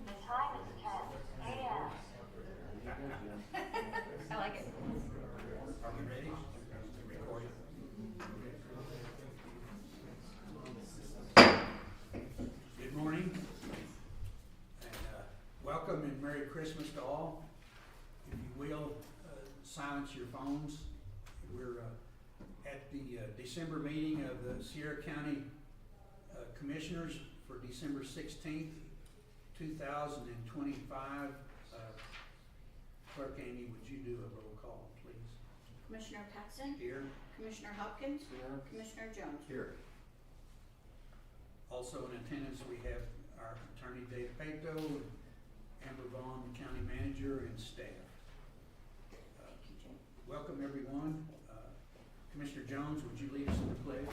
The time is 10 a.m. I like it. Are we ready? Recording. Good morning, and welcome and Merry Christmas to all. If you will, silence your phones. We're at the December meeting of the Sierra County Commissioners for December 16th, 2025. Clerk Amy, would you do a roll call, please? Commissioner Paxton, Here. Commissioner Hopkins, Commissioner Jones. Here. Also in attendance, we have our attorney Dave Pato, Amber Vaughn, the county manager, and staff. Welcome everyone. Commissioner Jones, would you lead us in the pledge?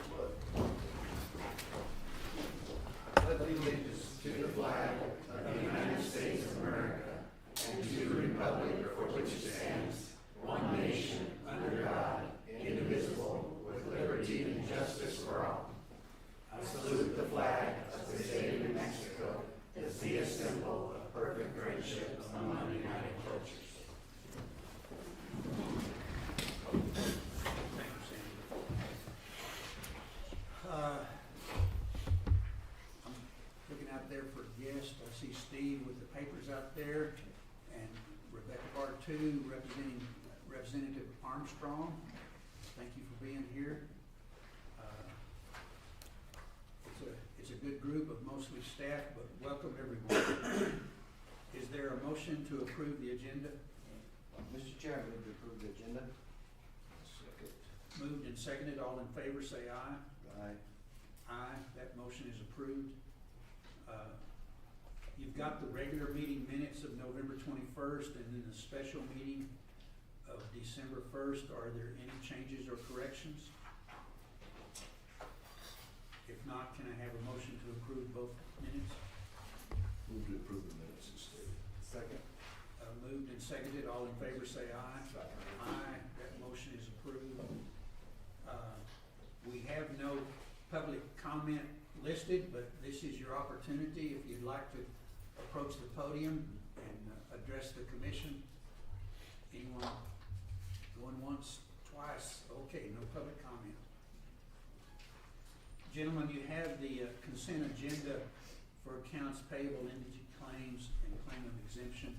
I pledge allegiance to the flag of the United States of America and to the republic for which it stands, one nation, under God, indivisible, with liberty and justice for all. I salute the flag of the state of New Mexico as the symbol of perfect friendship among the united cultures. Thank you, Sandy. I'm looking out there for guests. I see Steve with the papers out there, and Rebecca Bartu, representing Representative Armstrong. Thank you for being here. It's a good group of mostly staff, but welcome everyone. Is there a motion to approve the agenda? Mr. Chair, I move to approve the agenda. Moved and seconded. All in favor say aye. Aye. Aye. That motion is approved. You've got the regular meeting minutes of November 21st and then the special meeting of December 1st. Are there any changes or corrections? If not, can I have a motion to approve both minutes? Move to approve the minutes as stated. Second. Moved and seconded. All in favor say aye. Aye. That motion is approved. We have no public comment listed, but this is your opportunity if you'd like to approach the podium and address the commission. Anyone going once, twice? Okay, no public comment. Gentlemen, you have the consent agenda for accounts payable, indigent claims, and claim of exemption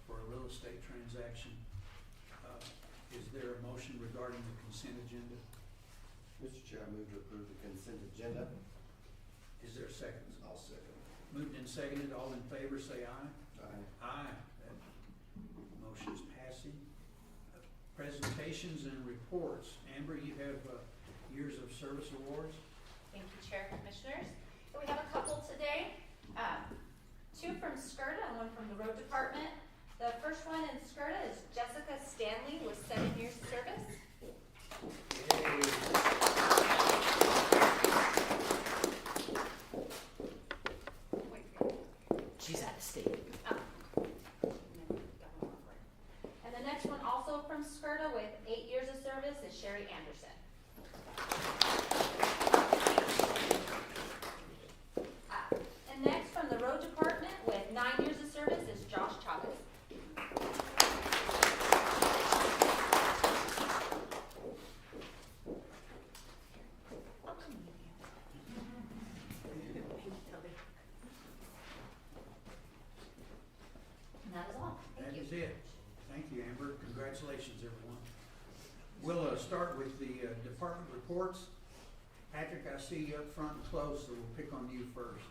for a real estate transaction. Is there a motion regarding the consent agenda? Mr. Chair, I move to approve the consent agenda. Is there a second? I'll second. Moved and seconded. All in favor say aye. Aye. Aye. That motion's passing. Presentations and reports. Amber, you have years of service awards. Thank you, Chair, Commissioners. So we have a couple today, two from SCRTA and one from the Road Department. The first one in SCRTA is Jessica Stanley with 7 years service. She's out of state. And the next one also from SCRTA with 8 years of service is Sherry Anderson. And next from the Road Department with 9 years of service is Josh Chavez. And that is all. Thank That you. is it. Thank you, Amber. Congratulations, everyone. We'll start with the department reports. Patrick, I see you up front and close, so we'll pick on you first.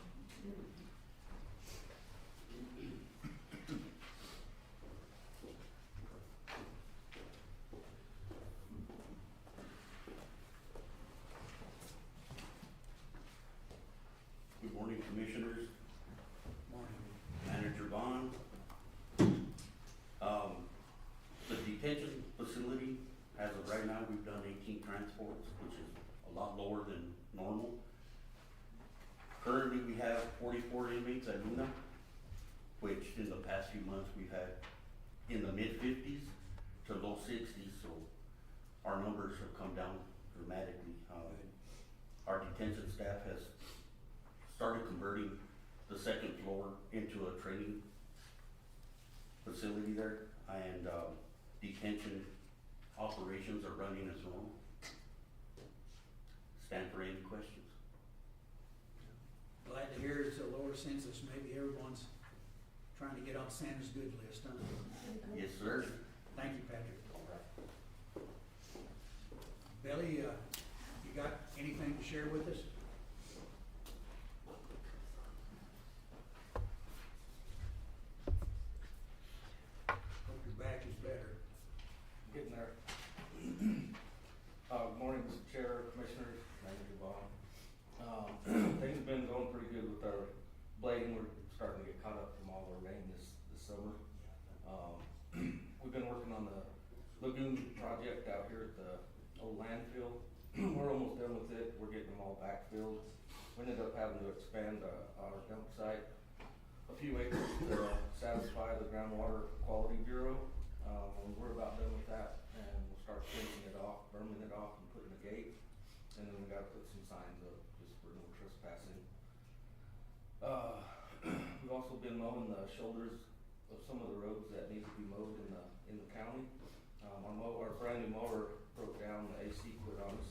Good morning, Commissioners, Morning. Manager Bond. The detention facility, as of right now, we've done 18 transports, which is a lot lower than normal. Currently, we have 44 inmates at Luna, which in the past few months, we've had in the mid-50s to low 60s, so our numbers have come down dramatically. Our detention staff has started converting the the second floor into a training facility there, and, detention operations are running as normal. Stand for any questions. Glad to hear it's a lower census, maybe everyone's trying to get on Santa's good list, huh? Yes, sir. Thank you, Patrick. Billy, you got anything to share with us? Hope your back is better. Getting there. Good morning, Mr. Chair, Commissioners, Manager Vaughn. Things have been going pretty good with our blading. We're starting to get caught up from all the rain this summer. We've been working on the lagoon project out here at the old landfill. We're almost done with it. We're getting them all backfilled. We ended up having to expand our dump site a few acres to satisfy the groundwater quality bureau. We're about done with that, and we'll start fencing it off, berming it off, and putting a gate. And then we gotta put some signs up just for no trespassing. We've also been mowing the shoulders of some of the roads that need to be mowed in the county. Our brand new mower broke down, the AC quit on us.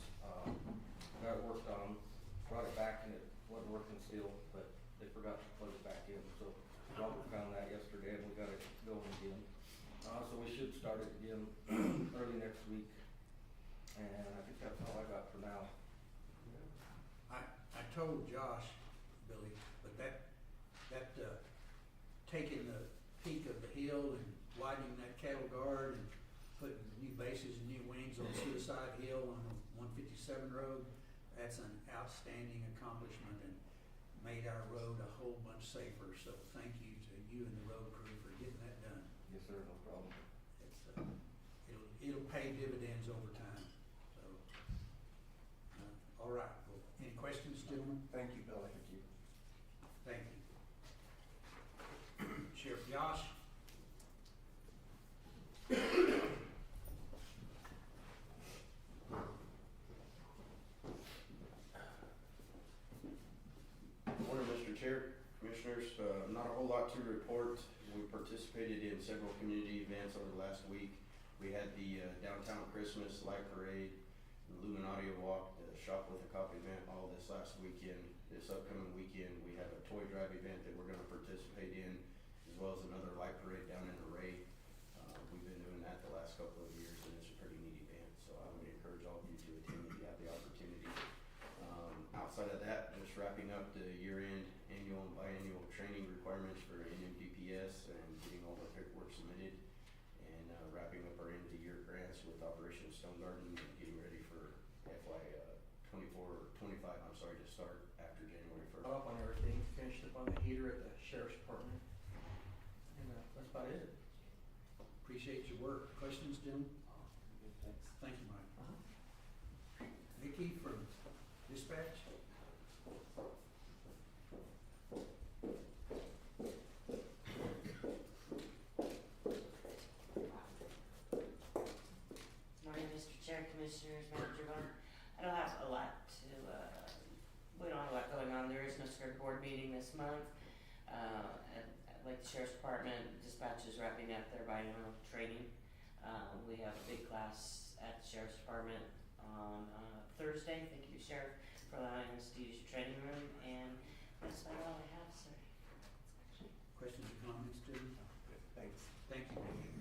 Got it worked on, brought it back, and it wasn't working still, but they forgot to plug it back in. So Robert found that yesterday, and we got it going again. So we should start it again early next week. And I think that's all I got for now. I told Josh, Billy, but that taking the peak of the hill and widening that cattle guard and putting new bases and new wings on Suicide Hill on 157 road, that's an outstanding accomplishment and made our road a whole bunch safer. So thank you to you and the road crew for getting that done. Yes, sir, no problem. It'll pay dividends over time. So, all right. Well, any questions, gentlemen? Thank you, Billy. Thank you. Thank you. Sheriff Josh? Morning, Mr. Chair, Commissioners. Not a whole lot to report. We participated in several community events over the last week. We had the Downtown Christmas Light Parade, the Illuminati Walk, the Shop with a Cop event all this last weekend. This upcoming weekend, we have a toy drive event that we're gonna participate in, as well as another light parade down in Array. We've been doing that the last couple of years, and it's a pretty neat event, so I would encourage all of you to attend if you have the opportunity. Outside of that, just wrapping up the year-end annual and biannual training requirements for NMDPS and getting all the paperwork submitted, and wrapping up our end-of-the-year grants with Operation Stone Garden and getting ready for FY 24-25, I'm sorry, to start after January 1st. Up on everything, finished up on the heater at the sheriff's department. And that's about it. Appreciate your work. Questions, gentlemen? Thanks. Thank you, Mike. Vicky from Dispatch? Morning, Mr. Chair, Commissioners, Manager Vaughn. I don't have a lot to, we don't have a lot going on. There is no skirt board meeting this month. And like the Sheriff's Department, dispatch is wrapping up their biannual training. We have a big class at the Sheriff's Department on Thursday. Thank you, Sheriff, for allowing us to use your training room, and that's about all I have, sir. Questions or comments, gentlemen? Thanks. Thank you, Vicky.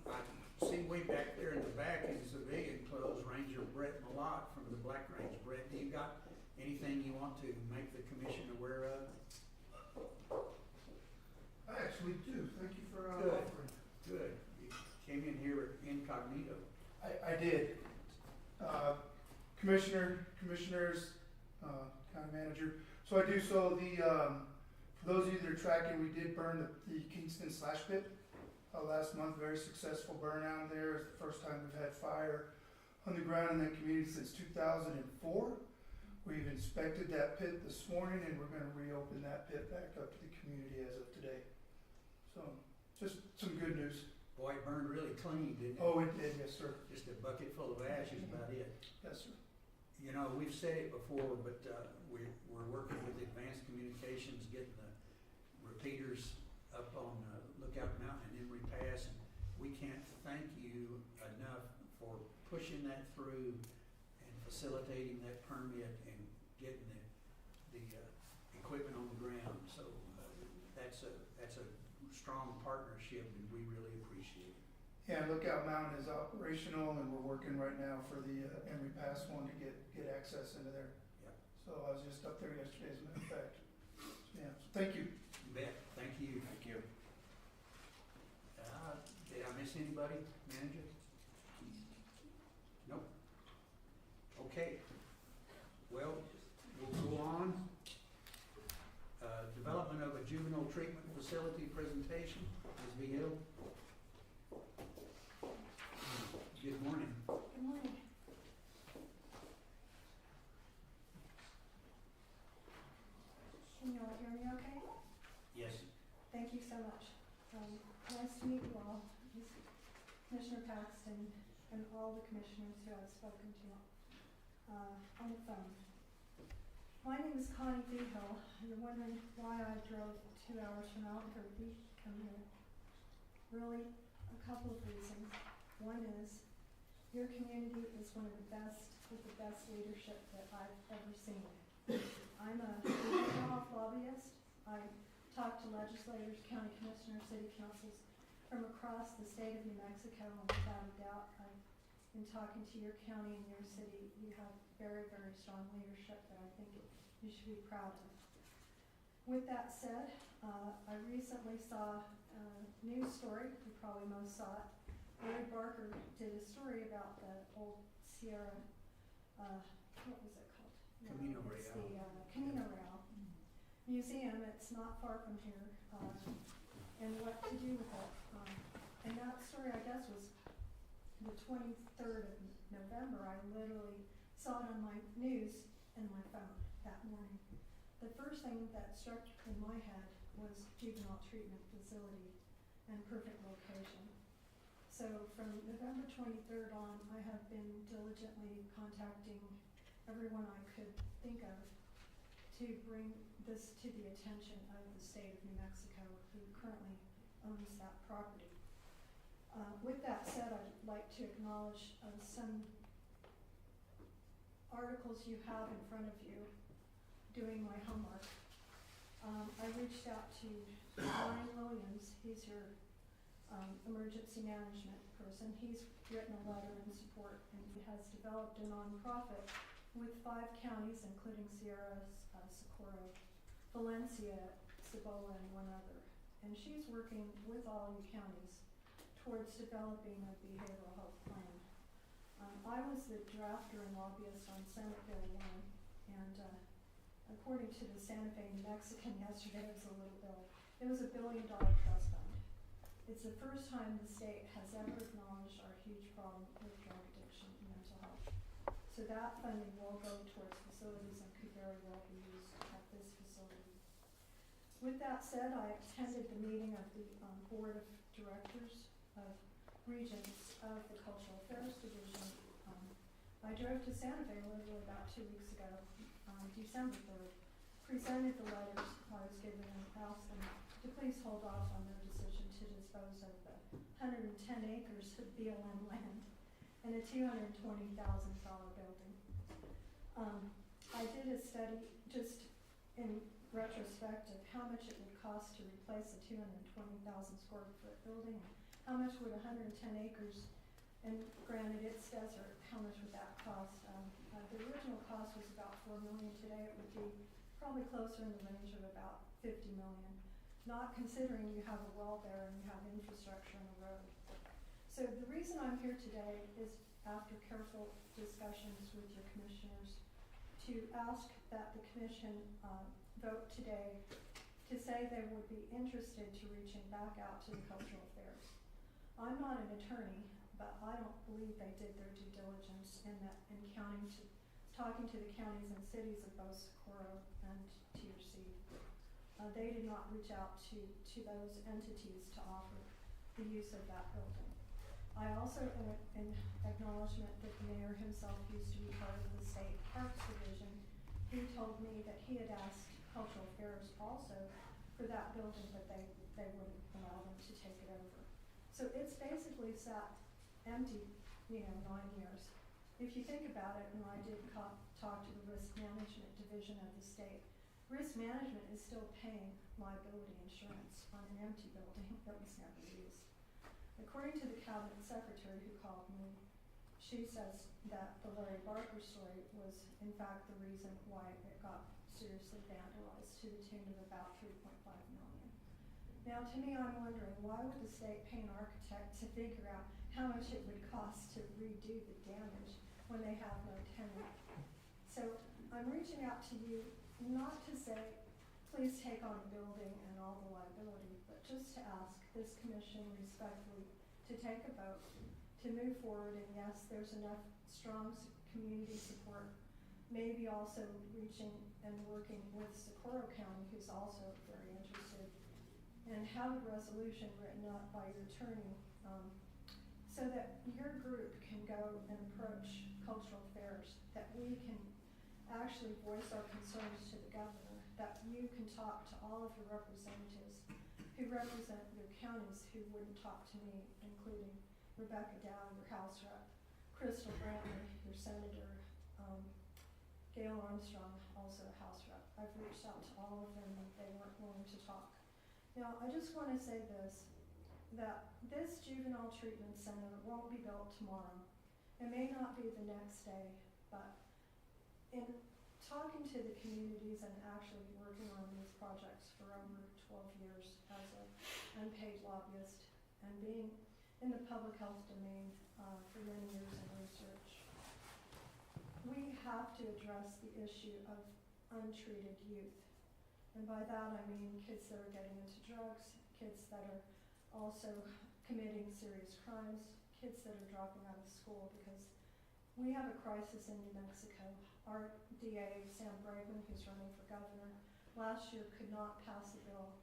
I see way back there in the back in civilian clothes, Ranger Brett Malott from the Black Range. Brett, do you got anything you want to make the commission aware of? I actually do. Thank you for Good. offering. Good. You came in here incognito. I did. Commissioners, county manager. So I do. So for those of you that are tracking, we did burn the Kingston slash pit last month. Very successful burn out there. It's the first time we've had fire on the ground in that community since 2004. We've inspected that pit this morning, and we're going to reopen that pit back up to the community as of today. So, just some good news. Boy, it burned really clean, didn't it? Oh, it did, yes, sir. Just a bucket full of ash is about it. Yes, sir. You know, we've said it before, but we're working with Advanced Communications, getting the repeaters up on Lookout Mountain and Emery Pass. And we can't thank you enough for pushing that through and facilitating that permit and getting the equipment on the ground. So that's a strong partnership, and we really appreciate it. Yeah, Lookout Mountain is operational, and we're working right now for the Emery Pass one to get access into there. Yep. So I was just up there yesterday, as a matter of fact. So, yeah, so thank you. You bet. Thank you. Thank you. Did I miss anybody, manager? Nope. Okay. Well, we'll go on. Development of a juvenile treatment facility presentation. Ms. V. Hill. Good morning. Good morning. Can you all hear me okay? Yes. Thank you so much. Nice to meet you all. This is Commissioner Paxton and all the commissioners who I've spoken to on the phone. My name is Connie Behill. You're wondering why I drove 2 hours from Albuquerque to come here. Really, a couple of reasons. One is your community is one of the best with the best leadership that I've ever seen. I'm a runoff lobbyist. I talk to legislators, county commissioners, city councils from across the state of New Mexico, and without a doubt, in talking to your county and your city, you have very, very strong leadership that I think you should be proud of. With that said, I recently saw a news story, you probably most saw it. Larry Barker did a story about the old Sierra, what was it called? Camino It's Real. the Camino Real Museum. It's not far from here, and what to do with it. And that story, I guess, was the 23rd of November. I literally saw it on my news and my phone that morning. The first thing that struck in my head was juvenile treatment facility and perfect location. So from November 23rd on, I have been diligently contacting everyone I could think of to bring this to the attention of the state of New Mexico, who currently owns that property. With that said, I'd like to acknowledge some articles you have in front of you doing my homework. I reached out to Ryan Williams. He's your emergency management person. He's written a letter in support, and he has developed a nonprofit with 5 counties, including Sierra, Socorro, Valencia, Cibola, and one other. And she's working with all you counties towards developing a behavioral health plan. I was the drafter and lobbyist on Senate Bill 1, and according to the Santa Fe New Mexican yesterday, it was a little bill. It was $1 billion trust fund. It's the first time the state has ever acknowledged our huge problem with drug addiction and mental health. So that funding will go towards facilities and could very well be used at this facility. With that said, I attended the meeting of the Board of Directors of Regents of the Cultural Affairs Division. I drove to Santa Fe literally about 2 weeks ago, December 3rd, presented the letters I was given and asked them to please hold off on their decision to dispose of the 110 acres of BLM land and a $220,000 building. I did a study just in retrospect of how much it would cost to replace a 220,000 square foot building, how much would 110 acres, and granted it's desert, how much would that cost? The original cost was about $4 million. Today it would be probably closer in the range of about $50 million, not considering you have a well there and you have infrastructure and a road. So the reason I'm here today is, after careful discussions with your commissioners, to ask that the commission vote today to say they would be interested to reaching back out to the cultural affairs. I'm not an attorney, but I don't believe they did their due diligence in talking to the counties and cities of both Socorro and TRC. They did not reach out to those entities to offer the use of that building. I also, in acknowledgement that the mayor himself used to be part of the state parks division, he told me that he had asked Cultural Affairs also for that building, but they wouldn't allow them to take it over. So it's basically sat empty, 9 years. If you think about it, and I did talk to the risk management division of the state, risk management is still paying liability insurance on an empty building that was never used. According to the cabinet secretary who called me, she says that the Larry Barker story was in fact the reason why it got seriously vandalized to the tune of about $3.5 million. Now to me, I'm wondering, why would the state pay an architect to figure out how much it would cost to redo the damage when they have no tenant? So I'm reaching out to you not to say, please take on the building and all the liability, but just to ask this commission respectfully to take a vote, to move forward, and yes, there's enough strong community support, maybe also reaching and working with Socorro County, who's also very interested, and have a resolution written up by your attorney, so that your group can go and approach Cultural Affairs, that we can actually voice our concerns to the governor, that you can talk to all of your representatives who represent your counties who wouldn't talk to me, including Rebecca Dow, your House rep, Crystal Brantley, your senator, Gail Armstrong, also a House rep. I've reached out to all of them and they weren't willing to talk. Now, I just want to say this, that this juvenile treatment center won't be built tomorrow. It may not be the next day, but in talking to the communities and actually working on these projects for over 12 years as an unpaid lobbyist and being in the public health domain for many years in research, we have to address the issue of untreated youth. And by that I mean kids that are getting into drugs, kids that are also committing serious crimes, kids that are dropping out of school, because we have a crisis in New Mexico. Our DA, Sam Bragman, who's running for governor, last year could not pass a bill.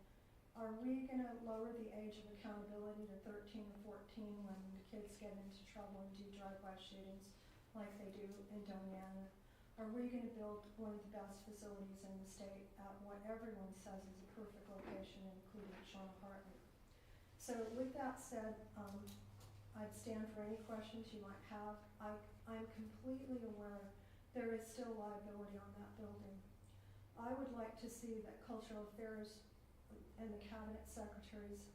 Are we going to lower the age of accountability to 13 or 14 when the kids get into trouble and do drive-by shootings like they do in Doñana? Are we going to build one of the best facilities in the state at what everyone says is a perfect location, including Shauna Hartley? So with that said, I'd stand for any questions you might have. I'm completely aware there is still liability on that building. I would like to see that Cultural Affairs and the Cabinet Secretary's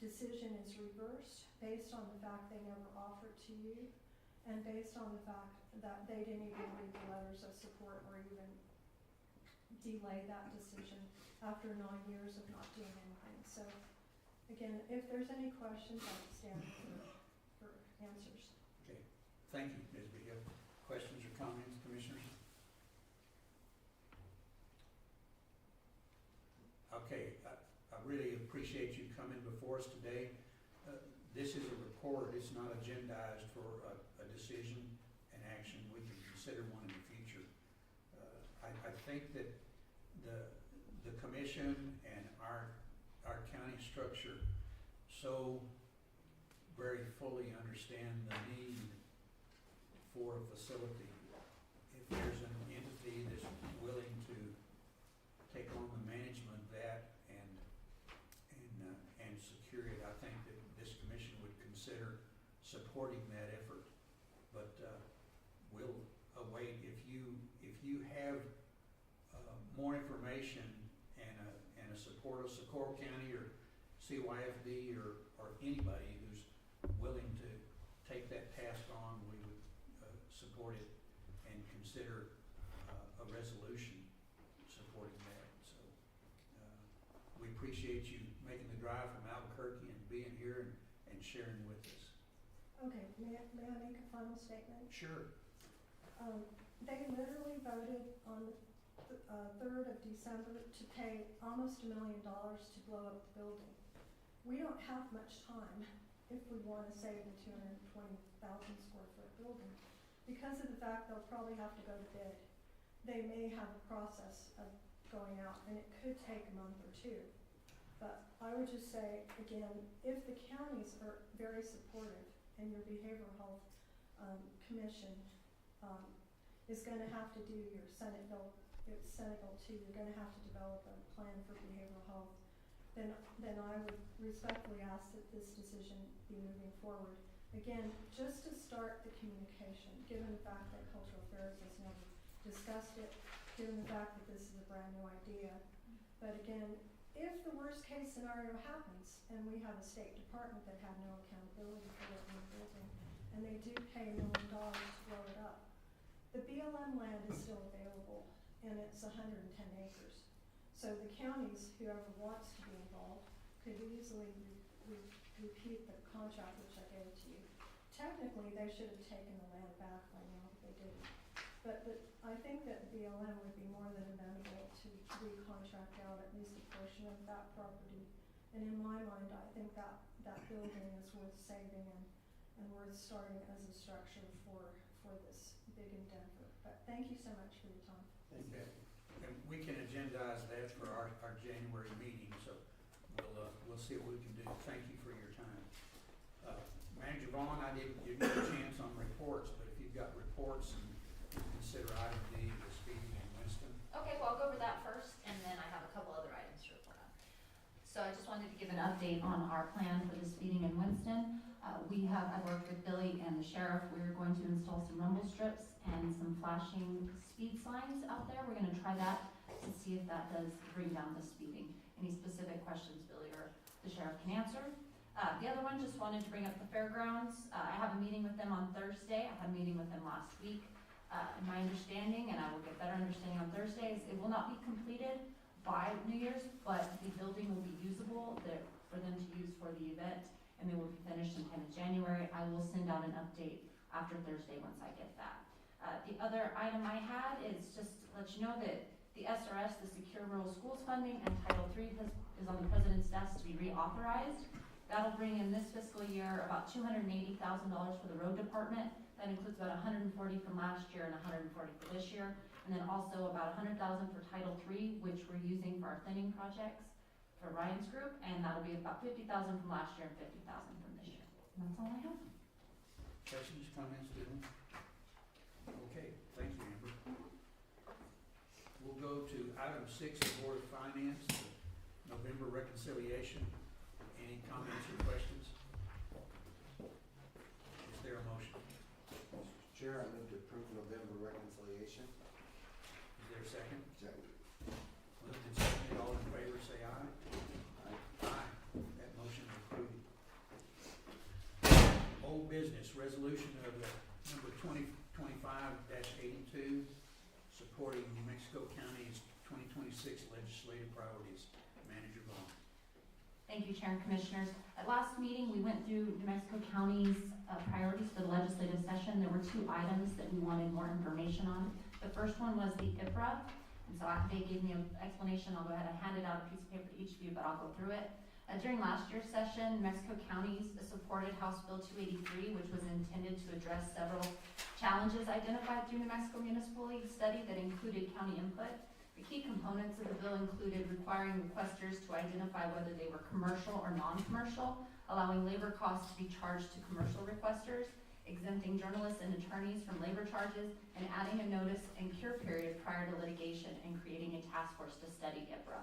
decision is reversed based on the fact they never offered to you and based on the fact that they didn't even read the letters of support or even delay that decision after 9 years of not doing anything. So again, if there's any questions, I would stand for answers. Okay, thank you, Ms. B. Questions or comments, commissioners? Okay, I really appreciate you coming before us today. This is a report, it's not agendized for a decision and action. We can consider one in the future. I think that the commission and our county structure so very fully understand the need for a facility. If there's an entity that's willing to take on the management of that and secure it, I think that this commission would consider supporting that effort. But we'll await, if you have more information and a support of Socorro County or CYFD or anybody who's willing to take that task on, we would support it and consider a resolution supporting that. So we appreciate you making the drive from Albuquerque and being here and sharing with us. Okay, may I make a final statement? Sure. They literally voted on the 3rd of December to pay almost $1 million to blow up the building. We don't have much time if we want to save the 220,000 square foot building. Because of the fact they'll probably have to go to bid. They may have a process of going out and it could take a month or two. But I would just say, again, if the counties are very supportive and your behavioral health, commission, is gonna have to do your Senate Bill 2, you're gonna have to develop a plan for behavioral health, then I would respectfully ask that this decision be moving forward. Again, just to start the communication, given the fact that Cultural Affairs has never discussed it, given the fact that this is a brand new idea. But again, if the worst case scenario happens, and we have a state department that had no accountability for what we're building, and they do pay $1 million to blow it up, the BLM land is still available, and it's 110 acres. So the counties, whoever wants to be involved, could easily repeat the contract which I gave to you. Technically, they should have taken the land back by now, but they didn't. But I think that BLM would be more than amenable to recontract out at least a portion of that property. And in my mind, I think that building is worth saving and worth starting as a structure for this big endeavor. But thank you so much for your time. Okay. And we can agendize that for our January meeting, so we'll see what we can do. Thank you for your time. Manager Vaughn, I didn't give you a chance on reports, but if you've got reports, consider item D, the speeding in Winston. Okay, well, I'll go over that first, and then I have a couple other items to report on. So I just wanted to give an update on our plan for the speeding in Winston. I've worked with Billy and the sheriff. We're going to install some rumble strips and some flashing speed signs out there. We're gonna try that to see if that does bring down the speeding. Any specific questions Billy or the sheriff can answer. The other one, just wanted to bring up the fairgrounds. I have a meeting with them on Thursday. I had a meeting with them last week. My understanding, and I will get better understanding on Thursday, is it will not be completed by New Year's, but the building will be usable for them to use for the event, and they will be finished in kind of January. I will send out an update after Thursday once I get that. The other item I had is just to let you know that the SRS, the Secure Rural Schools funding, and Title III is on the President's desk to be reauthorized. That'll bring in this fiscal year about $280,000 for the road department. That includes about 140 from last year and 140 for this year. And then also about 100,000 for Title III, which we're using for our thinning projects for Ryan's group. And that'll be about 50,000 from last year and 50,000 from this year. And that's all I have. Questions, comments, Dylan? Okay, thank you, Amber. We'll go to item 6, the Board of Finance, the November reconciliation. Any comments or questions? Is there a motion? Mr. Chair, I move to approve November reconciliation. Is there a second? Second. Moved and seconded, all in favor say aye. Aye. Aye. That motion is approved. Old business, resolution of the number 2025-82, supporting New Mexico County's 2026 legislative priorities. Manager Vaughn. Thank you, Chair and Commissioners. At last meeting, we went through New Mexico County's priorities for the legislative session. There were 2 items that we wanted more information on. The first one was the IPRA, and so they gave me an explanation. I'll go ahead and hand it out a piece of paper to each of you, but I'll go through it. During last year's session, New Mexico Counties supported House Bill 283, which was intended to address several challenges identified through New Mexico Municipal League study that included county input. The key components of the bill included requiring requesters to identify whether they were commercial or non-commercial, allowing labor costs to be charged to commercial requesters, exempting journalists and attorneys from labor charges, and adding a notice and cure period prior to litigation, and creating a task force to study IPRA.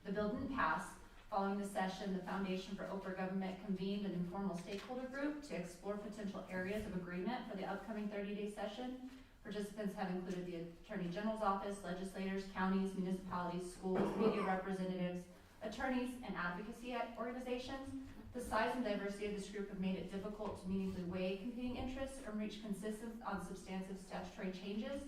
The bill didn't pass. Following the session, the Foundation for Oprah Government convened an informal stakeholder group to explore potential areas of agreement for the upcoming 30-day session. Participants have included the Attorney General's office, legislators, counties, municipalities, schools, media representatives, attorneys, and advocacy organizations. The size and diversity of this group have made it difficult to meaningfully weigh competing interests or reach consensus on substantive statutory changes.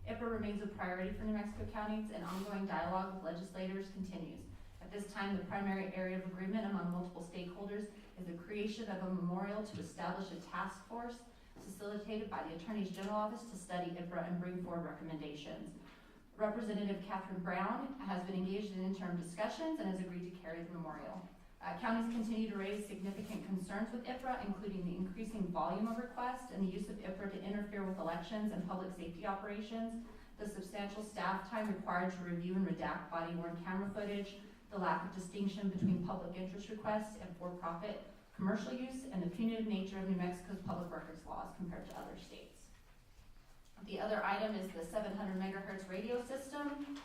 IPRA remains a priority for New Mexico counties, and ongoing dialogue with legislators continues. At this time, the primary area of agreement among multiple stakeholders is the creation of a memorial to establish a task force facilitated by the Attorney General's office to study IPRA and bring forward recommendations. Representative Catherine Brown has been engaged in interim discussions and has agreed to carry the memorial. Counties continue to raise significant concerns with IPRA, including the increasing volume of requests and the use of IPRA to interfere with elections and public safety operations, the substantial staff time required to review and redact body-worn camera footage, the lack of distinction between public interest requests and for-profit commercial use and the punitive nature of New Mexico's public records laws compared to other states. The other item is the 700 megahertz radio system.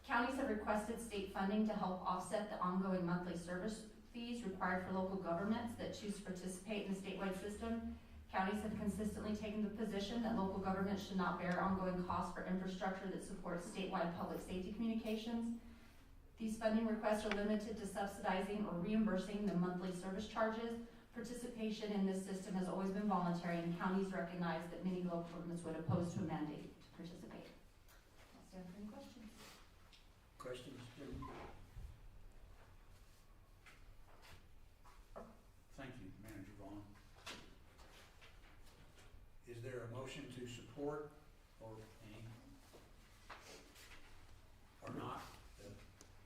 Counties have requested state funding to help offset the ongoing monthly service fees required for local governments that choose to participate in the statewide system. Counties have consistently taken the position that local governments should not bear ongoing costs for infrastructure that supports statewide public safety communications. These funding requests are limited to subsidizing or reimbursing the monthly service charges. Participation in this system has always been voluntary, and counties recognize that many local governments would oppose to a mandate to participate. I'll stand for any questions. Questions, gentlemen? Thank you, Manager Vaughn. Is there a motion to support or any? Or not?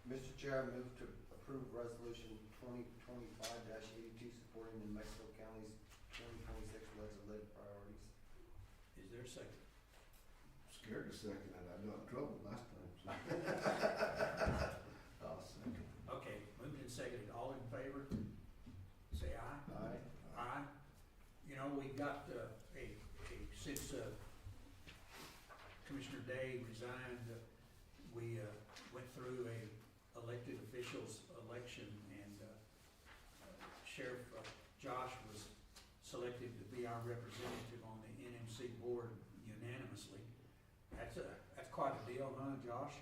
Mr. Chair, I move to approve resolution 2025-82 supporting New Mexico County's 2026 legislative priorities. Is there a second? Scared to second that, I got in trouble last time. I'll second. Okay, moved and seconded. All in favor? Say aye. Aye. Aye. You know, we got, since, Commissioner Day resigned, we, went through a elected officials election, and, Sheriff Josh was selected to be our representative on the NMC board unanimously. That's quite a deal, huh, Josh?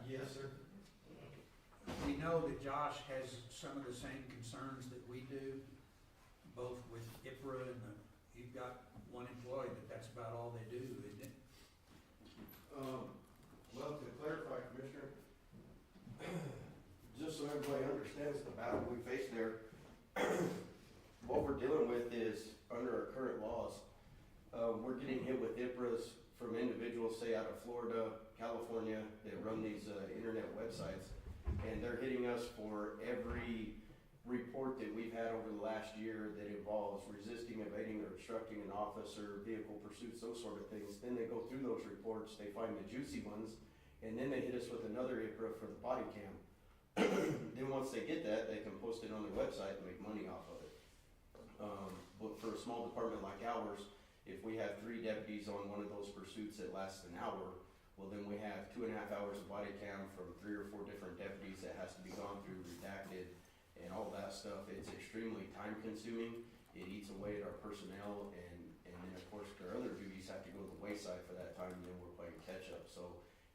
Yes, sir. We know that Josh has some of the same concerns that we do, both with IPRA and you've got one employee that's about all they do, isn't it? Well, to clarify, Commissioner, just so everybody understands the battle we face there, what we're dealing with is, under our current laws, we're getting hit with IPRAs from individuals, say out of Florida, California, that run these internet websites, and they're hitting us for every report that we've had over the last year that involves resisting, evading, or obstructing an officer, vehicle pursuits, those sort of things. Then they go through those reports, they find the juicy ones, and then they hit us with another IPRA for the body cam. Then once they get that, they can post it on their website and make money off of it. But for a small department like ours, if we have 3 deputies on one of those pursuits that lasts an hour, well then we have 2.5 hours of body cam from 3 or 4 different deputies that has to be gone through, redacted, and all that stuff. It's extremely time consuming. It eats away at our personnel, and then of course their other duties have to go to the wayside for that time, and then we're playing catch up. So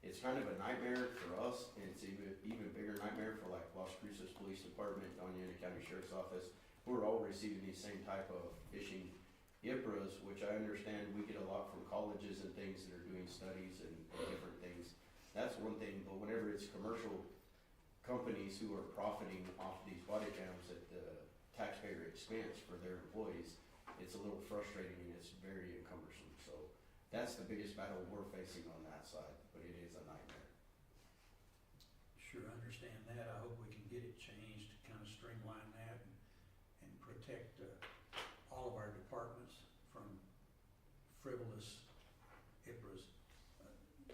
it's kind of a nightmare for us, and it's even bigger nightmare for like Las Cruces Police Department, Don Diego County Sheriff's Office, who are all receiving these same type of phishing IPRAs, which I understand we get a lot from colleges and things that are doing studies and different things. That's one thing, but whenever it's commercial companies who are profiting off these body cams at the taxpayer expense for their employees, it's a little frustrating and it's very encumbersome. So that's the biggest battle we're facing on that side, but it is a nightmare. Sure understand that. I hope we can get it changed to kind of streamline that and protect all of our departments from frivolous IPRAs.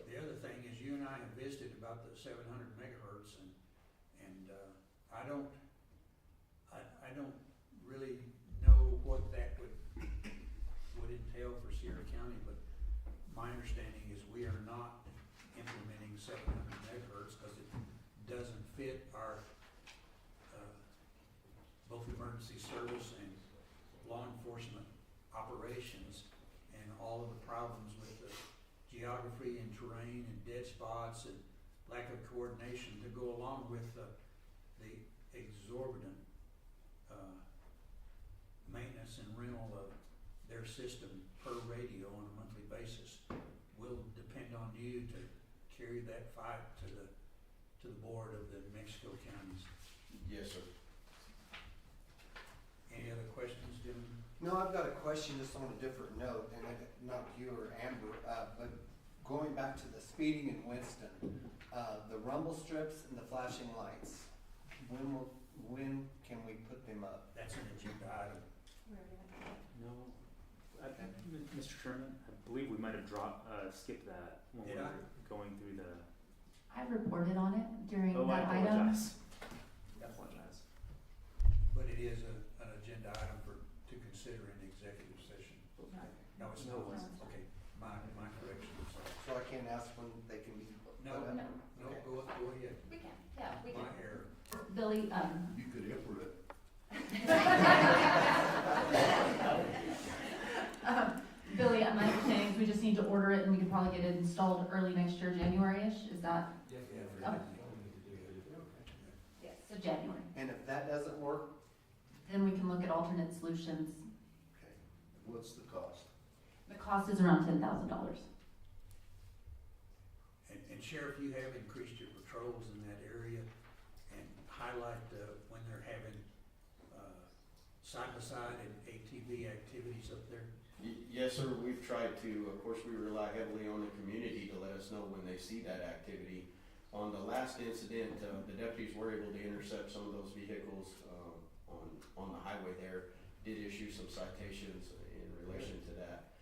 The other thing is, you and I have visited about the 700 megahertz, and I don't really know what that would entail for Sierra County, but my understanding is we are not implementing 700 megahertz because it doesn't fit our both emergency service and law enforcement operations, and all of the problems with the geography and terrain and dead spots and lack of coordination to go along with the exorbitant maintenance and rental of their system per radio on a monthly basis will depend on you to carry that fight to the board of the New Mexico counties. Yes, sir. Any other questions, gentlemen? No, I've got a question just on a different note, and not you or Amber, but going back to the speeding in Winston, the rumble strips and the flashing lights, when can we put them up? That's an agenda item. No, Mr. Chairman, I believe we might have skipped that when we were going through the. I reported on it during Oh, I that item. apologize. I apologize. But it is an agenda item to consider in the executive session. No, it's No, not. it isn't. Okay, my correction, I'm sorry. So I can't ask when they can be. No, put up? no, go ahead. We can, yeah, we My can. error. Billy, You could emperor it. Billy, my understanding is we just need to order it and we can probably get it installed early next year, January-ish, is that? Yeah, Okay. Yes. So January. And if that doesn't work, Then we can look at alternate solutions. okay, What's the cost? The cost is around $10,000. And Sheriff, you have increased your patrols in that area and highlight, when they're having, side-by-side and ATV activities up there. Yes, sir, we've tried to, of course, we rely heavily on the community to let us know when they see that activity. On the last incident, the deputies were able to intercept some of those vehicles, on the highway there, did issue some citations in relation to that.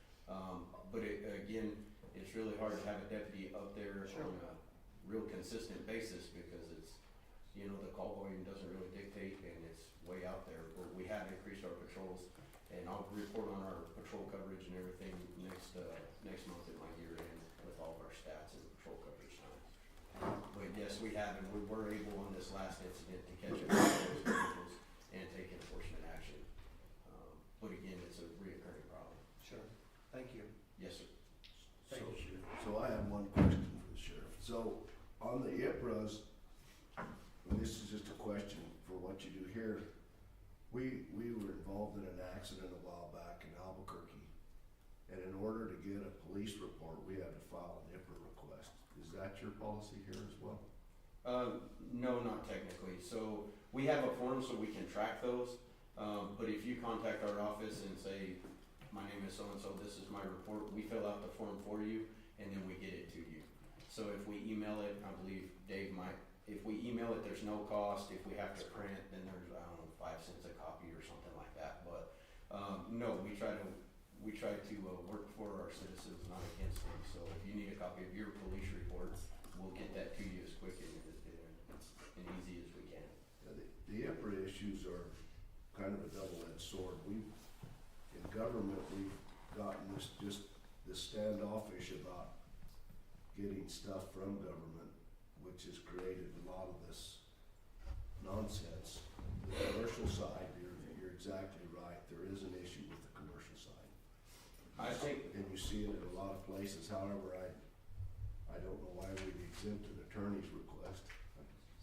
But again, it's really hard to have a deputy up there Sure. on a real consistent basis because it's, the call volume doesn't really dictate and it's way out there. But we have increased our patrols and I'll report on our patrol coverage and everything next month at my year end with all of our stats and patrol coverage time. But yes, we have, and we were able on this last incident to catch up with those vehicles and take enforcement action. But again, it's a reoccurring problem. sure, thank you. Yes, sir. Thank you, Sheriff. So I have one question for the sheriff. So on the IPRAs, and this is just a question for what you do here, we were involved in an accident a while back in Albuquerque. And in order to get a police report, we had to file an IPRA request. Is that your policy here as well? No, not technically. So we have a form so we can track those. But if you contact our office and say, my name is so-and-so, this is my report, we fill out the form for you and then we get it to you. So if we email it, I believe Dave might, if we email it, there's no cost. If we have to print, then there's, 5 cents a copy or something like that. But, no, we try to work for our citizens, not against them. So if you need a copy of your police report, we'll get that to you as quick and easy as we can. The IPRA issues are kind of a double-edged sword. In government, we've gotten this standoffish about getting stuff from government, which has created a lot of this nonsense. The commercial side, you're exactly right, there is an issue with the commercial side. I think, And you see it in a lot of places, however, I don't know why we've exempted attorney's request.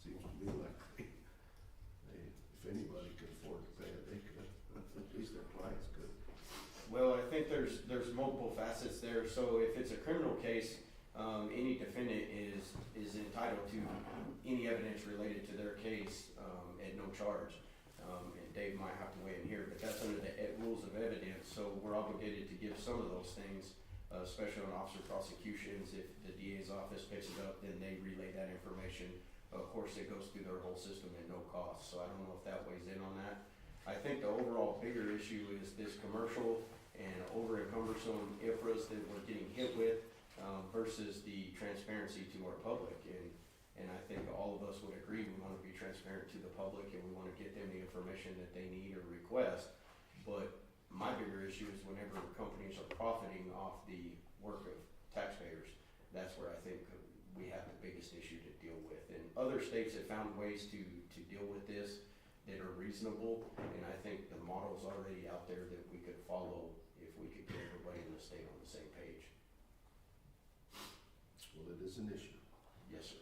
Seems to me like if anybody could afford to pay it, they could, at least their clients could. well, I think there's multiple facets there. So if it's a criminal case, any defendant is entitled to any evidence related to their case at no charge. And Dave might have to weigh in here, but that's under the rules of evidence. So we're obligated to give some of those things, especially on officer prosecutions. If the DA's office picks it up, then they relay that information. Of course, it goes through their whole system at no cost. So I don't know if that weighs in on that. I think the overall bigger issue is this commercial and over cumbersome IPRAs that we're getting hit with versus the transparency to our public. And I think all of us would agree we want to be transparent to the public and we want to get them the information that they need or request. But my bigger issue is whenever companies are profiting off the work of taxpayers, that's where I think we have the biggest issue to deal with. And other states have found ways to deal with this that are reasonable, and I think the model's already out there that we could follow if we could get everybody in the state on the same page. Well, it is an issue. Yes, sir.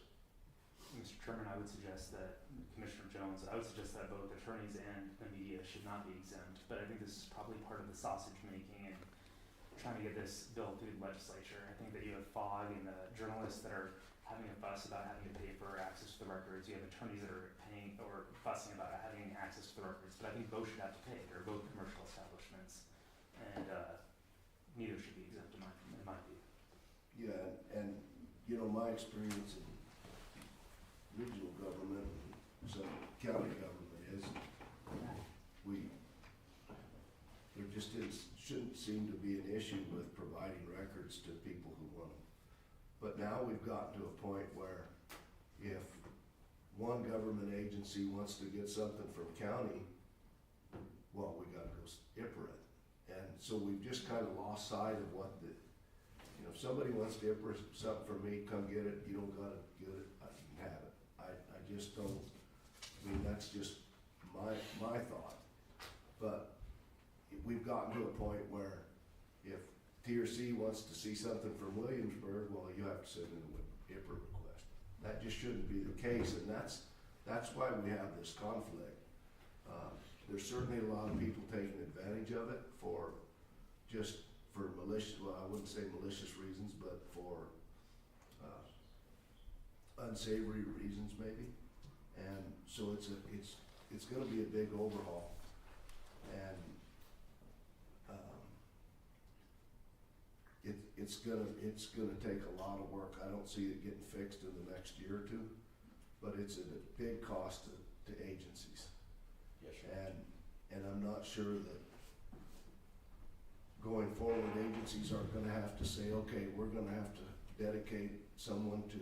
Mr. Chairman, I would suggest that, Commissioner Jones, I would suggest that both attorneys and the media should not be exempt, but I think this is probably part of the sausage making and trying to get this bill through the legislature. I think that you have FOG and the journalists that are having a fuss about having to pay for access to the records. You have attorneys that are paying or fussing about having access to the records, but I think both should have to pay. They're both commercial establishments, and neither should be exempt in my view. Yeah, and my experience in regional government and some county government is there just shouldn't seem to be an issue with providing records to people who want them. But now we've gotten to a point where if one government agency wants to get something from county, well, we gotta go IPRA it. And so we've just kinda lost sight of what the, you know, if somebody wants to IPRA something from me, come get it, you don't gotta get it, you can have it. I just don't, I mean, that's just my thought. But we've gotten to a point where if TRC wants to see something from Williamsburg, well, you have to send in an IPRA request. That just shouldn't be the case, and that's why we have this conflict. There's certainly a lot of people taking advantage of it for malicious, well, I wouldn't say malicious reasons, but for unsavory reasons maybe. And so it's gonna be a big overhaul. And it's gonna take a lot of work. I don't see it getting fixed in the next year or two, but it's at a big cost to agencies. Yes, sir. And I'm not sure that going forward, agencies aren't gonna have to say, okay, we're gonna have to dedicate someone to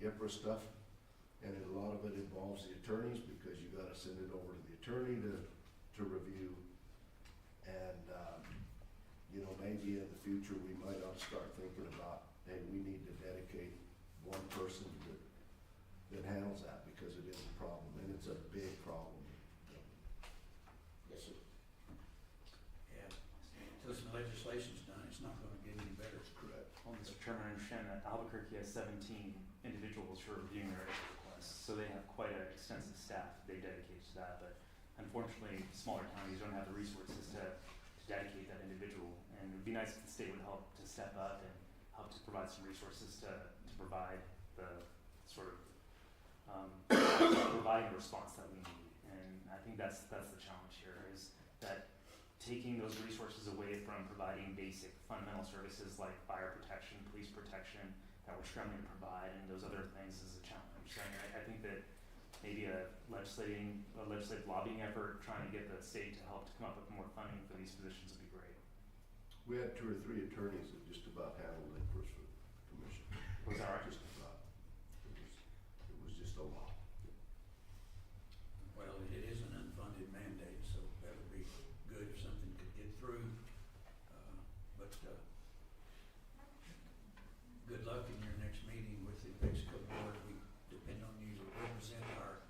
IPRA stuff. And a lot of it involves the attorneys, because you gotta send it over to the attorney to review. And, you know, maybe in the future, we might ought to start thinking about, hey, we need to dedicate one person that handles that, because it is a problem, and it's a big problem. Yes, sir. Yeah, until some legislation's done, it's not gonna get any better. Correct. Well, Mr. Chairman, I understand that Albuquerque has 17 individuals who are reviewing their IPRA requests, so they have quite an extensive staff they dedicate to that, but unfortunately, smaller counties don't have the resources to dedicate that individual, and it would be nice if the state would help to step up and help to provide some resources to provide the sort of providing the response that we need. And I think that's the challenge here, is that taking those resources away from providing basic fundamental services like fire protection, police protection, that we're struggling to provide, and those other things is a challenge. So I think that maybe a legislative lobbying effort trying to get the state to help to come up with more funding for these positions would be great. We had 2 or 3 attorneys that just about handled it for the commission. Was that right? Just about. It was just a lot. Well, it is an unfunded mandate, so that would be good if something could get through. But good luck in your next meeting with the Mexico Board. We depend on you to represent our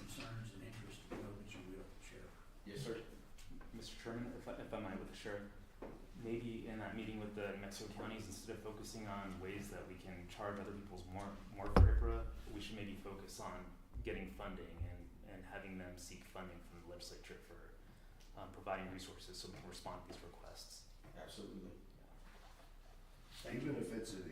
concerns and interests. We know that you will, Sheriff. Yes, sir. Mr. Chairman, if I might, with the sheriff, maybe in that meeting with the Mexico counties, instead of focusing on ways that we can charge other people's more for IPRA, we should maybe focus on getting funding and having them seek funding from the legislature for providing resources so we can respond to these requests. Absolutely. Even if it's a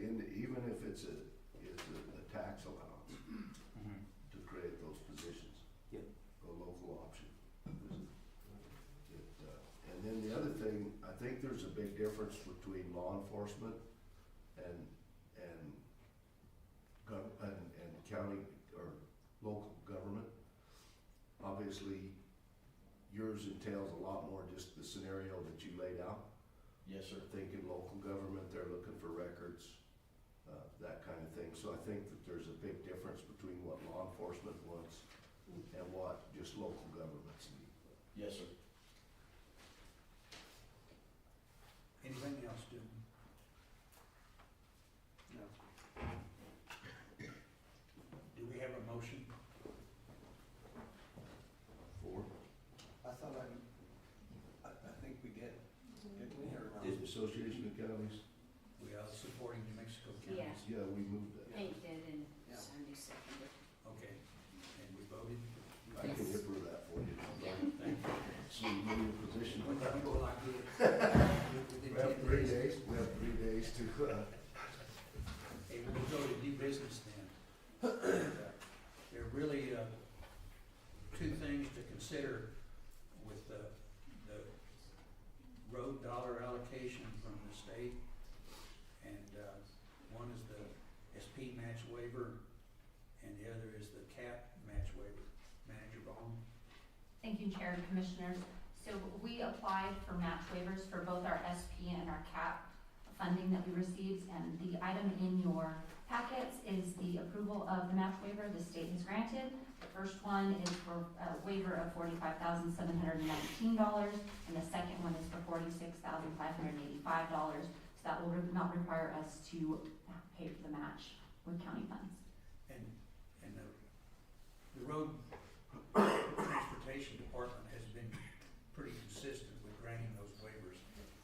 tax allowance Mm-hmm. to create those positions. Yep. A local option. And then the other thing, I think there's a big difference between law enforcement and county or local government. Obviously, yours entails a lot more just the scenario that you laid out. Yes, sir. I think in local government, they're looking for records, that kind of thing. So I think that there's a big difference between what law enforcement wants and what just local governments need. Yes, sir. Anything else, Jim? No. Do we have a motion? For I thought I think we did, didn't we, or not? the Association of Counties, We are supporting New Mexico Yeah. counties. yeah, we moved that. Hank did and Yeah. Sandy seconded. Okay, and we voted? I can approve that for you. Thank you. So you move your position. What time will I get? We have 3 days, to, Hey, we'll go to new business then. There are really, 2 things to consider with the road dollar allocation from the state. And, one is the SP match waiver, and the other is the CAP match waiver. Manager Ball? Thank you, Chair and Commissioners. So we applied for match waivers for both our SP and our CAP funding that we received, and the item in your packets is the approval of the match waiver the state has granted. The first one is for a waiver of $45,719, and the second one is for $46,585. So that will not require us to pay for the match with county funds. And the road transportation department has been pretty consistent with granting those waivers,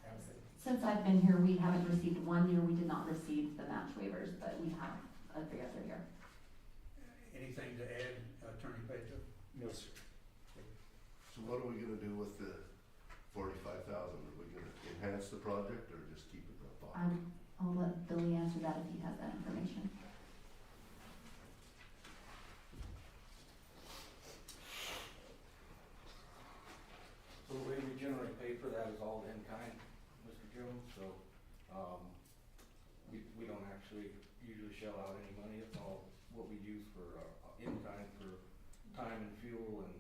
haven't they? Since I've been here, we haven't received, 1 year we did not receive the match waivers, but we have every other year. Anything to add, Attorney Pedro? No, sir. So what are we gonna do with the 45,000? Are we gonna enhance the project or just keep it in the pocket? I'll let Billy answer that if he has that information. So the way we generally pay for that is all in kind, Mr. Jones, so, we don't actually usually shell out any money, it's all what we use for, in kind for time and fuel and,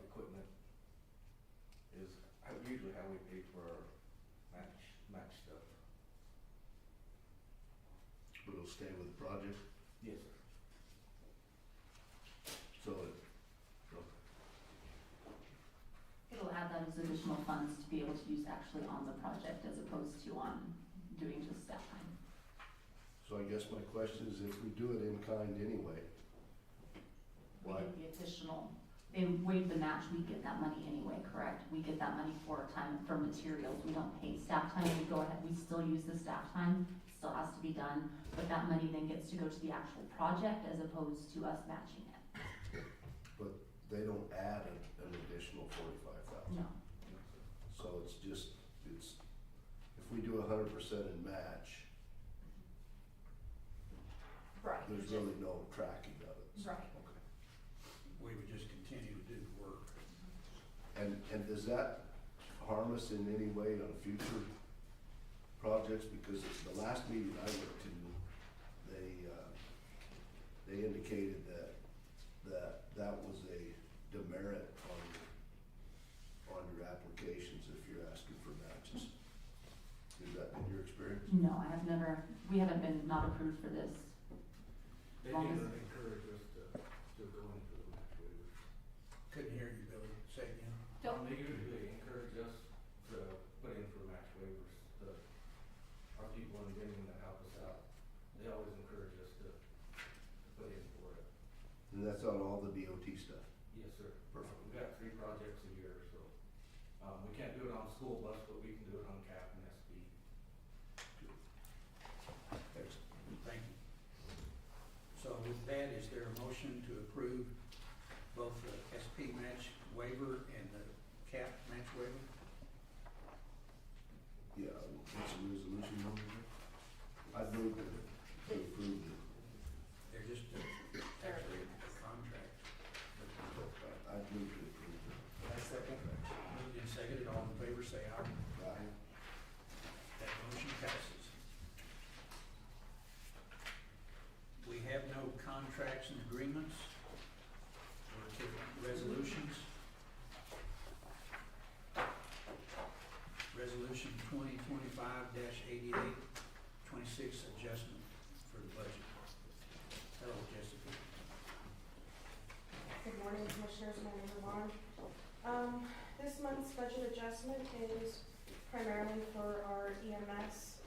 equipment is usually how we pay for our match stuff. But it'll stay with the project, Yes, sir. so it, It'll add that as additional funds to be able to use actually on the project as opposed to on doing just staff time. so I guess my question is if we do it in kind anyway, We why? get the additional, they waive the match, we get that money anyway, correct? We get that money for time, for materials, we don't pay staff time, we go ahead, we still use the staff time, it still has to be done, but that money then gets to go to the actual project as opposed to us matching it. But they don't add an additional 45,000. No, So it's just, if we do 100% in match, right, there's really no tracking of it. right. Okay. We would just continue to do the work. And does that harm us in any way on future projects? Because it's the last meeting I went to, they indicated that was a demerit on your applications if you're asking for matches. Is that been your experience? No, I have never, we haven't been not approved for this. They Long do as- encourage us to go in for the match waivers. Couldn't hear you, Billy, say again. They usually encourage us to put in for match waivers, our people in Vinton that help us out, they always encourage us to put in for it. And that's on all the DOT stuff? Yes, sir. Perfect. We've got 3 projects a year, so, we can't do it on school bus, but we can do it on CAP and SB. Excellent. Thank you. So with that, is there a motion to approve both the SP match waiver and the CAP match waiver? Yeah, what's the resolution number there? I'd move to approve it. They're just actually a contract. I'd move to approve it. I second. Moved and seconded, all in favor say aye. Aye. That motion passes. We have no contracts and agreements. We're taking resolutions. Resolution 2025-88, 26 adjustment for the budget. Hello, Jessica. Good morning, Commissioners, my name is Yvonne. This month's budget adjustment is primarily for our EMS,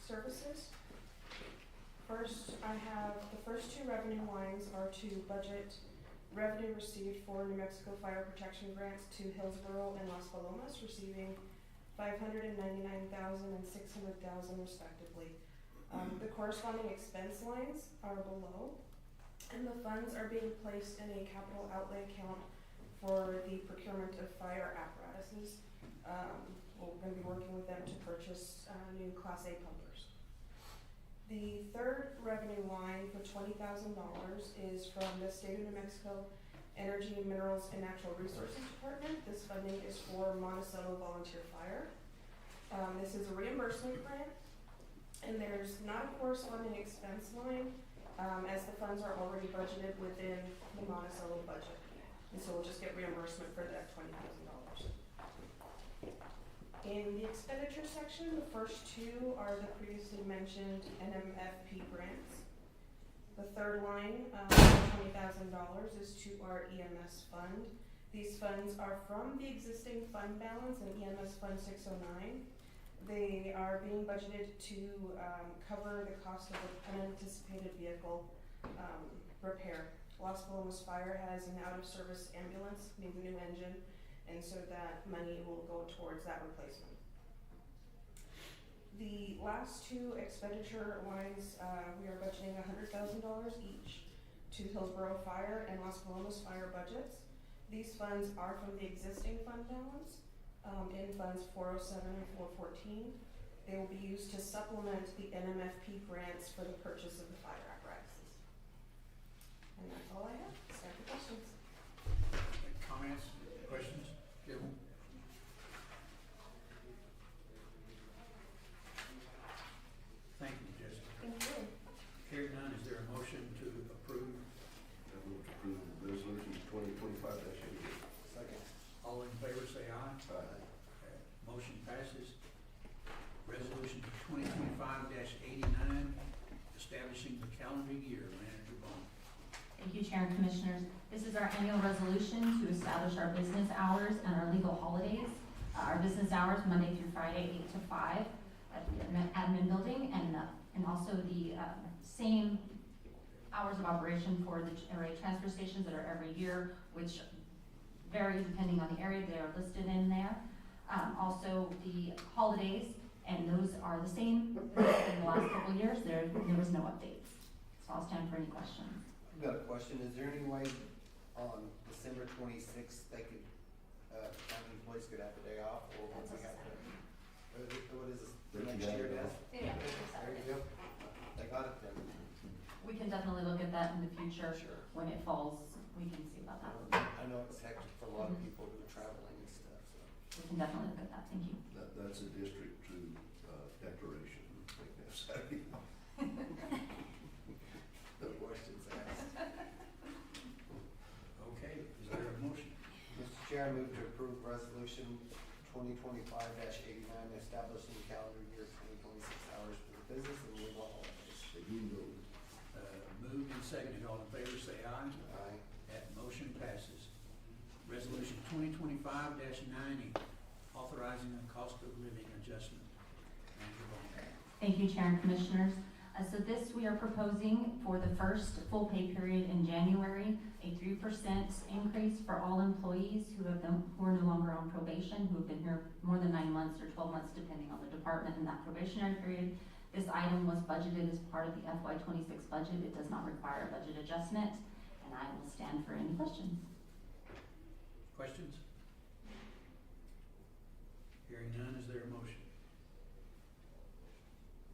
services. First, I have, the first 2 revenue lines are to budget revenue received for New Mexico Fire Protection grants to Hillsborough and Las Palomas, receiving $599,000 and $600,000 respectively. The corresponding expense lines are below, and the funds are being placed in a capital outlay account for the procurement of fire apparatuses. We're gonna be working with them to purchase, new Class A pumpers. The third revenue line for $20,000 is from the State of New Mexico Energy, Minerals, and Natural Resources Department. This funding is for Monticello Volunteer Fire. This is a reimbursement grant, and there's not a corresponding expense line, as the funds are already budgeted within the Monticello budget. And so we'll just get reimbursement for that $20,000. In the expenditure section, the first 2 are the previously mentioned NMFP grants. The third line, $20,000 is to our EMS fund. These funds are from the existing fund balance in EMS Fund 609. They are being budgeted to cover the cost of an unanticipated vehicle repair. Las Palomas Fire has an out-of-service ambulance, needs a new engine, and so that money will go towards that replacement. The last two expenditure lines, we are budgeting $100,000 each to Hillsborough Fire and Las Palomas Fire budgets. These funds are from the existing fund balance in funds 407 and 414. They will be used to supplement the NMFP grants for the purchase of the fire apparatuses. And that's all I have. Start the questions. Comments, questions? Jim? Thank you, Jessica. Thank you. Hearing none, is there a motion to approve? I move to approve resolution 2025-88. Second. All in favor say aye. Aye. Motion passes. Resolution 2025-89, establishing the calendar year. Manager Bond. Thank you, Chair and Commissioners. This is our annual resolution to establish our business hours and our legal holidays. Our business hours, Monday through Friday, 8 to 5 at the admin building, and also the same hours of operation for the area transfer stations that are every year, which vary depending on the area they are listed in there. Also the holidays, and those are the same in the last couple of years. There was no updates. So I'll stand for any questions. I've got a question. Is there any way on December 26th they could, county employees could have a day off, or would we have to? What is this, the next year, Des? Yeah. There you go. They got it then. We can definitely look at that in the future. Sure. When it falls, we can see about that. I know it's hectic for a lot of people who are traveling and stuff, so. We can definitely look at that. Thank you. That's a District 2 declaration, I think that's Saturday. No questions asked. Okay, is there a motion? Mr. Chair, I move to approve resolution 2025-89, establishing calendar year 2026 hours for the business and legal holidays. Moved and seconded. All in favor say aye. Aye. That motion passes. Resolution 2025-90, authorizing a cost of living adjustment. Manager Bond. Thank you, Chair and Commissioners. So this, we are proposing for the first full pay period in January, a 3% increase for all employees who are no longer on probation, who have been here more than 9 months or 12 months, depending on the department in that probationary period. This item was budgeted as part of the FY26 budget. It does not require a budget adjustment, and I will stand for any questions. Questions? Hearing none, is there a motion?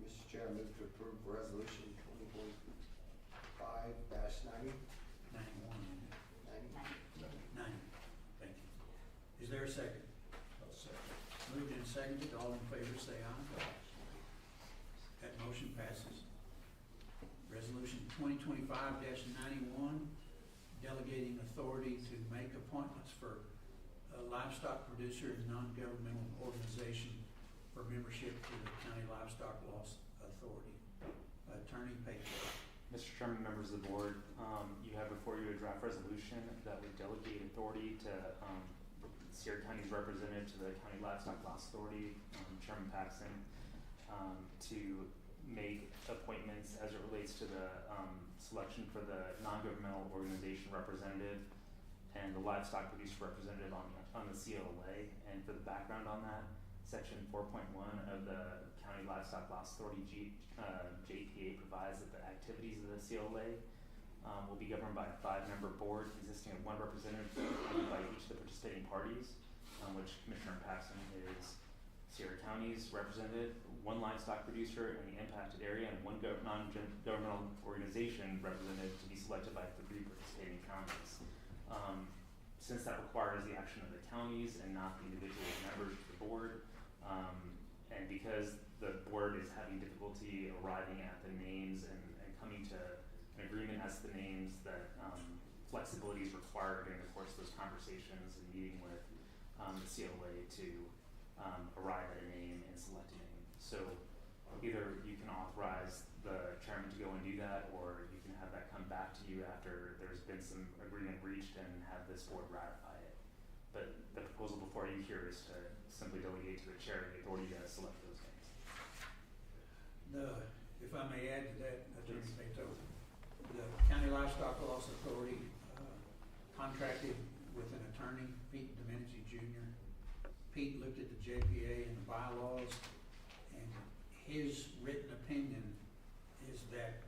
Mr. Chair, I move to approve resolution 2025-90. 91. 90. Thank you. Is there a second? I'll second. Moved and seconded. All in favor say aye. That motion passes. Resolution 2025-91, delegating authority to make appointments for a livestock producer and non-governmental organization for membership to the County Livestock Loss Authority. Attorney Page. Mr. Chairman, members of the board, you have before you a draft resolution that would delegate authority to Sierra County's representative to the County Livestock Loss Authority, Chairman Paxson, to make appointments as it relates to the selection for the non-governmental organization representative and the livestock producer representative on the CLA. And for the background on that, section 4.1 of the County Livestock Loss Authority JPA provides that the activities of the CLA will be governed by a 5-member board consisting of 1 representative appointed by each of the participating parties, which Commissioner Paxson is Sierra County's representative, 1 livestock producer in the impacted area, and 1 non-governmental organization representative to be selected by 3 participating counties. Since that requires the action of the counties and not the individual members of the board, and because the board is having difficulty arriving at the names and coming to an agreement as to the names, that flexibility is required during the course of those conversations and meeting with the CLA to arrive at a name and select a name. So either you can authorize the chairman to go and do that, or you can have that you after there's been some agreement reached and have this board ratify it. But the proposal before you here is to simply delegate to the chair the authority to select those names. If I may add to that, Attorney Beto, the County Livestock Loss Authority contracted with an attorney, Pete Domenici Jr. Pete looked at the JPA and the bylaws, and his written opinion is that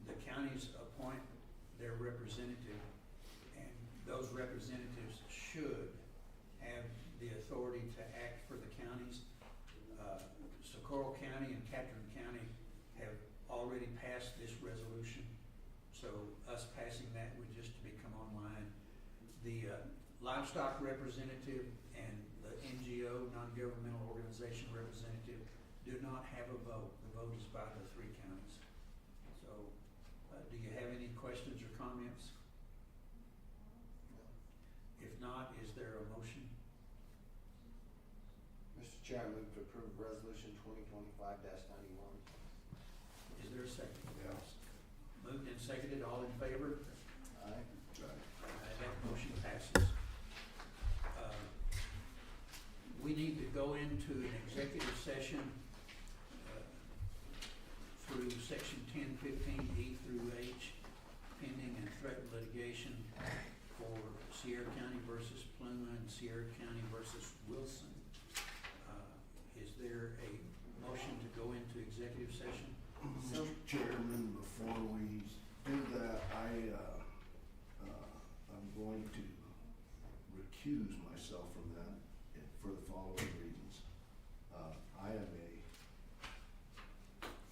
the counties appoint their representative, and those representatives should have the authority to act for the counties. Socorro County and Catherine County have already passed this resolution, so us passing that would just become online. The livestock representative and the NGO, non-governmental organization representative, do not have a vote. The vote is by the three counties. So, do you have any questions or comments? If not, is there a motion? Mr. Chair, I move to approve resolution 2025-91. Is there a second? Yes. Moved and seconded, all in favor? Aye. That motion passes. We need to go into an executive session through section 1015 E through H, pending and threatened litigation for Sierra County versus Pluma and Sierra County versus Wilson. Is there a motion to go into executive session? Mr. Chairman, before we do that, I'm going to recuse myself from that for the following reasons. I am a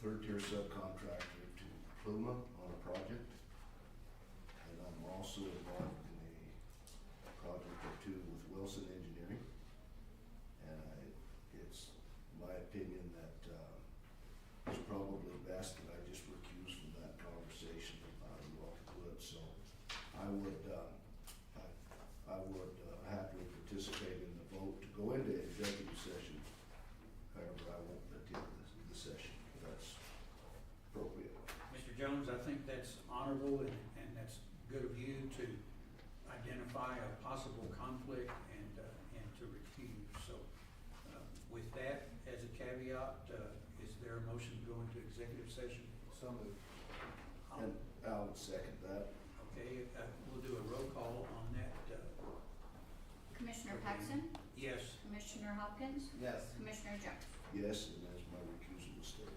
third-tier subcontractor to Pluma on a project, and I'm also involved in a project or two with Wilson Engineering. And it's my opinion that it's probably best that I just recuse from that conversation. You all can do it, so I would happily participate in the vote to go into executive session. However, I won't attend the session if that's appropriate. Mr. Jones, I think that's honorable and that's good of you to identify a possible conflict and to recuse. So with that as a caveat, is there a motion to go into executive session? So moved. And I would second that. Okay, we'll do a roll call on that. Commissioner Paxson, Yes. Commissioner Hopkins, Yes. Commissioner Jones. Yes, and as my recusal was stated.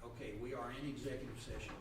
Okay, we are in executive session.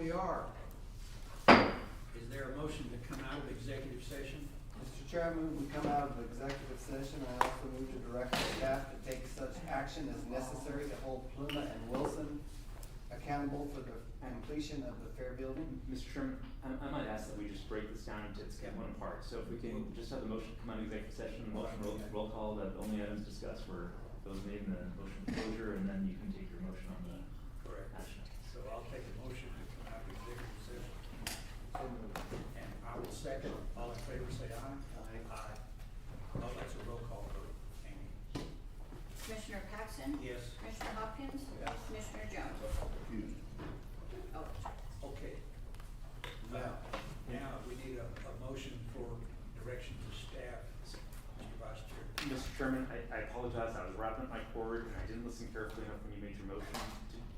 we are. Is there a motion to come out of executive session? Mr. Chair, I move we come out of executive session. I also move to direct the staff to take such action as necessary to hold Pluma and Wilson accountable for the completion of the fair building. Mr. Chairman, I might ask that we just break this down into one part. So if we can just have the motion come out of executive session, the motion roll call, that the only items discussed were those made in the motion of closure, and then you can take your motion on the Correct. action. So I'll take a motion to come out of executive session. And I will second. All in favor, say aye. Aye. Oh, that's a roll call vote. Amy? Commissioner Paxton? Yes. Commissioner Hopkins? Yes. Commissioner Jones? Oh, Okay. Now we need a motion for direction to staff, Mr. Vice Chair. Mr. Chairman, I apologize, I was wrapping up my cord and I didn't listen carefully enough when you made your motion.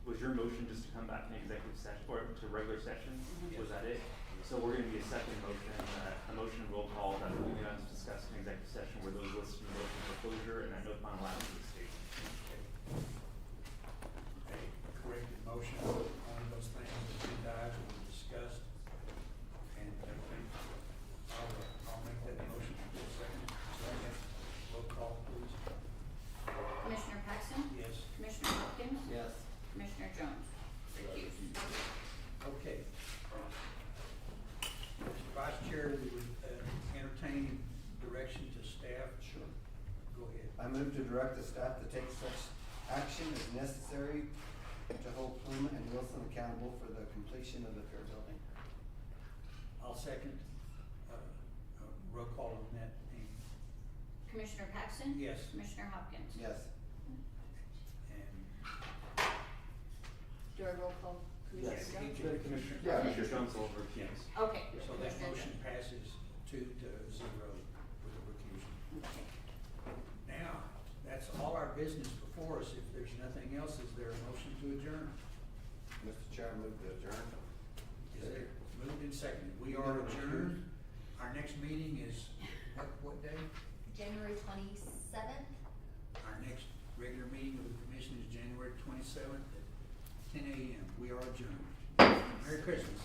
Was your motion just to come back in executive session, or to regular session? Was that it? So we're gonna be a second motion, a motion roll call that we're gonna discuss in executive session where those listed in the motion for closure and that no final action is taken. A corrected motion on those things that you guys will discussed. And I'll make that motion for a second. Roll call, please. Commissioner Paxton? Yes. Commissioner Hopkins? Yes. Commissioner Jones? Recused. Okay. Mr. Vice Chair, we would entertain direction to staff. Sure. Go ahead. I move to direct the staff to take such action as necessary to hold Pluma and Wilson accountable for the completion of the fair building. I'll second. Roll call on that. Amy? Commissioner Paxton? Yes. Commissioner Hopkins? Yes. And Do I roll call Commissioner Yes. Jones? Commissioner, Yeah. Commissioner Jones will recuse. Okay. so that Commissioner motion Jones. passes 2-0 with a recusal. Okay. Now, that's all our business before us. If there's nothing else, is there a motion to adjourn? Mr. Chair, I move to adjourn. Is there moved and seconded? We are adjourned. Our next meeting is what day? January 27th? Our next regular meeting of the commission is January 27th at 10 a.m. We are adjourned. Merry Christmas.